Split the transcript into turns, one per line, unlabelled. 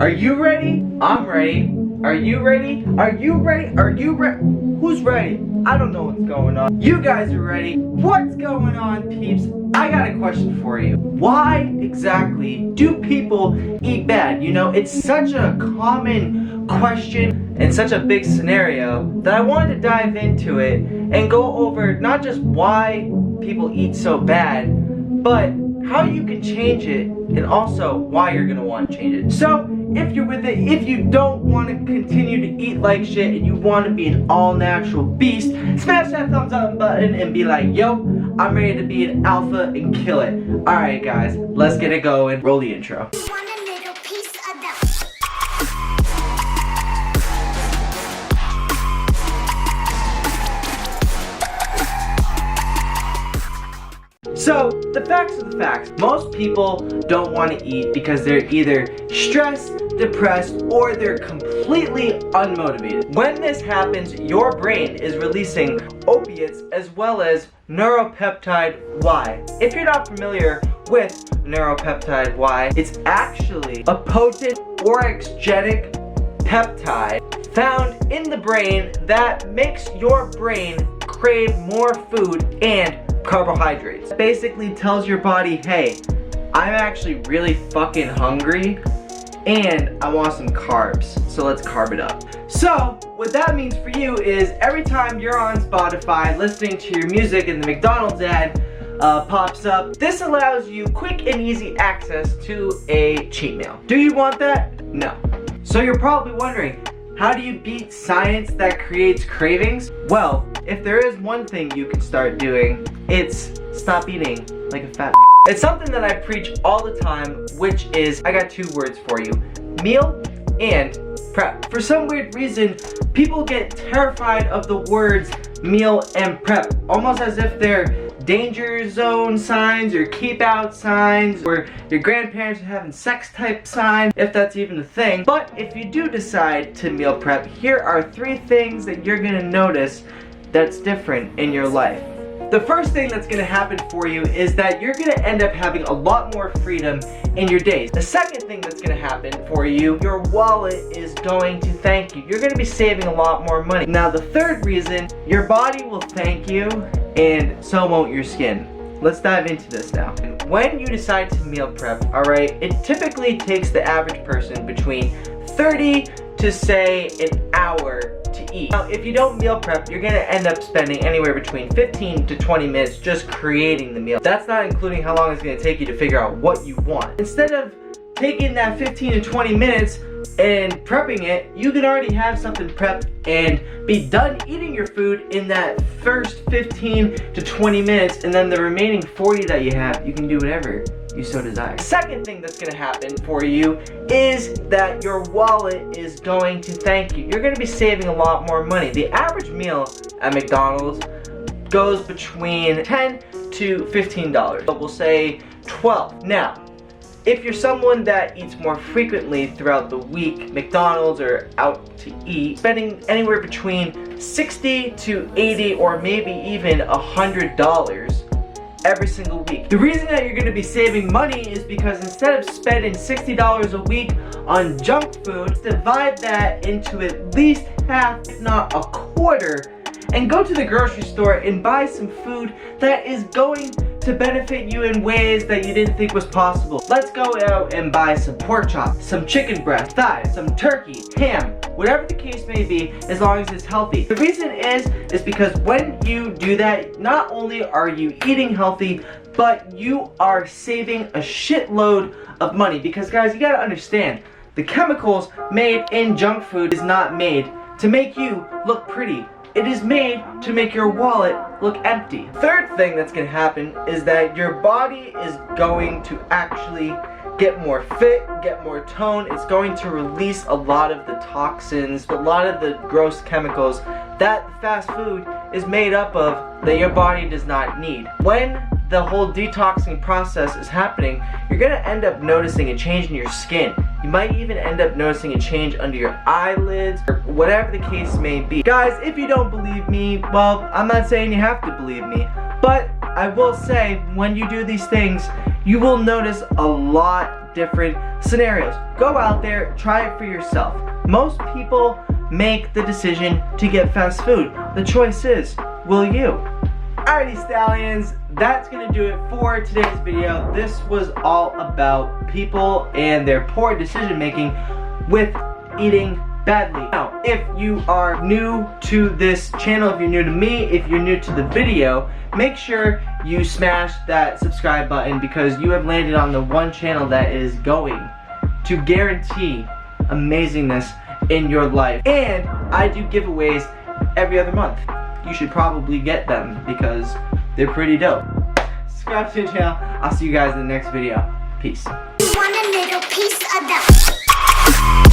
Are you ready? I'm ready. Are you ready? Are you ready? Are you ready? Who's ready? I don't know what's going on. You guys are ready. What's going on, peeps? I got a question for you. Why exactly do people eat bad? You know, it's such a common question and such a big scenario that I wanted to dive into it and go over not just why people eat so bad, but how you can change it and also why you're gonna want to change it. So if you're with it, if you don't want to continue to eat like shit and you want to be an all-natural beast, smash that thumbs up button and be like, yo, I'm ready to be an alpha and kill it. Alright guys, let's get it going. Roll the intro. So, the facts are the facts. Most people don't want to eat because they're either stressed, depressed, or they're completely unmotivated. When this happens, your brain is releasing opiates as well as neuropeptide Y. If you're not familiar with neuropeptide Y, it's actually a potent orexigenic peptide found in the brain that makes your brain crave more food and carbohydrates. It basically tells your body, hey, I'm actually really fucking hungry and I want some carbs, so let's carb it up. So what that means for you is every time you're on Spotify listening to your music and the McDonald's ad pops up, this allows you quick and easy access to a cheat meal. Do you want that? No. So you're probably wondering, how do you beat science that creates cravings? Well, if there is one thing you can start doing, it's stop eating like a fat. It's something that I preach all the time, which is, I got two words for you: meal and prep. For some weird reason, people get terrified of the words meal and prep, almost as if they're danger zone signs or keep out signs, or your grandparents are having sex type signs, if that's even a thing. But if you do decide to meal prep, here are 3 things that you're gonna notice that's different in your life. The first thing that's gonna happen for you is that you're gonna end up having a lot more freedom in your days. The second thing that's gonna happen for you, your wallet is going to thank you. You're gonna be saving a lot more money. Now the third reason, your body will thank you and so won't your skin. Let's dive into this now. When you decide to meal prep, alright, it typically takes the average person between 30 to say an hour to eat. Now, if you don't meal prep, you're gonna end up spending anywhere between 15 to 20 minutes just creating the meal. That's not including how long it's gonna take you to figure out what you want. Instead of taking that 15 to 20 minutes and prepping it, you can already have something prepped and be done eating your food in that first 15 to 20 minutes, and then the remaining 40 that you have, you can do whatever you so desire. The second thing that's gonna happen for you is that your wallet is going to thank you. You're gonna be saving a lot more money. The average meal at McDonald's goes between $10 to $15, but we'll say 12. Now, if you're someone that eats more frequently throughout the week, McDonald's or out to eat, spending anywhere between 60 to 80 or maybe even $100 every single week. The reason that you're going to be saving money is because instead of spending $60 a week on junk food, divide that into at least half, if not a quarter, and go to the grocery store and buy some food that is going to benefit you in ways that you didn't think was possible. Let's go out and buy some pork chops, some chicken breast, thighs, some turkey, ham, whatever the case may be, as long as it's healthy. The reason is because when you do that, not only are you eating healthy, but you are saving a shitload of money. Because guys, you gotta understand, the chemicals made in junk food is not made to make you look pretty. It is made to make your wallet look empty. Third thing that's gonna happen is that your body is going to actually get more fit, get more tone. It's going to release a lot of the toxins, a lot of the gross chemicals that fast food is made up of that your body does not need. When the whole detoxing process is happening, you're gonna end up noticing a change in your skin. You might even end up noticing a change under your eyelids, or whatever the case may be. Guys, if you don't believe me, well, I'm not saying you have to believe me, but I will say, when you do these things, you will notice a lot different scenarios. Go out there, try it for yourself. Most people make the decision to get fast food. The choice is, will you? Alrighty stallions, that's gonna do it for today's video. This was all about people and their poor decision making with eating badly. Now, if you are new to this channel, if you're new to me, if you're new to the video, make sure you smash that subscribe button because you have landed on the one channel that is going to guarantee amazingness in your life. And I do giveaways every other month. You should probably get them because they're pretty dope. Subscribe to the channel. I'll see you guys in the next video. Peace.
You want a little piece of that?